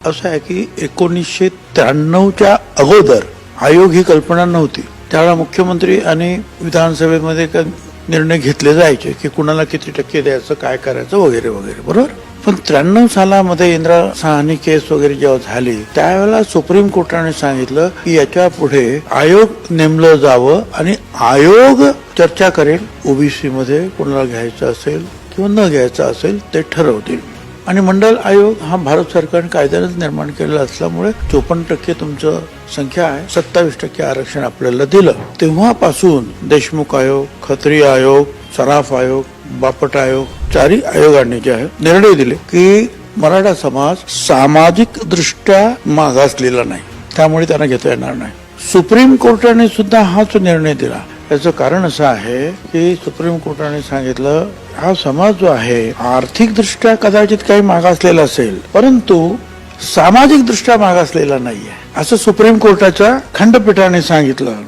असं आहे की 1993च्या अगोदर आयोग ही कल्पना नव्हती. त्यावेळेला मुख्यमंत्री आणि विधानसभेमध्ये निर्णय घेतले जायचे की कुणाला किती टक्के द्यायचं, काय करायचं वगैरे वगैरे, बरोबर. पण 93 सालामध्ये इंदिरा साहनी केस वगैरे जेव्हा झाली त्यावेळेला सुप्रीम कोर्टाने सांगितलं की याच्या पुढे आयोग नेमलं जावं आणि आयोग चर्चा करेल, ओबीसी मध्ये कुणाला घ्यायचं असेल किंवा न घ्यायचं असेल ते ठरवतील. आणि मंडल आयोग हा भारत सरकारने कायद्यानेच निर्माण केलेला असल्यामुळे 54% तुमचं संख्या आहे, 27% आरक्षण आपल्याला दिलं. तेव्हापासून देशमुख आयोग, खत्री आयोग, सराफ आयोग, बापट आयोग, चारही आयोगांनी जे आहे निर्णय दिले की मराठा समाज सामाजिक दृष्ट्या मागासलेला नाही, त्यामुळे त्यांना घेता येणार नाही. सुप्रीम कोर्टाने सुद्धा हाच निर्णय दिला. याचं कारण असं आहे की सुप्रीम कोर्टाने सांगितलं हा समाज जो आहे आर्थिक दृष्ट्या कदाचित काही मागासलेला असेल परंतु सामाजिक दृष्ट्या मागासलेला नाहीये, असं सुप्रीम कोर्टाच्या खंडपीठाने सांगितलं.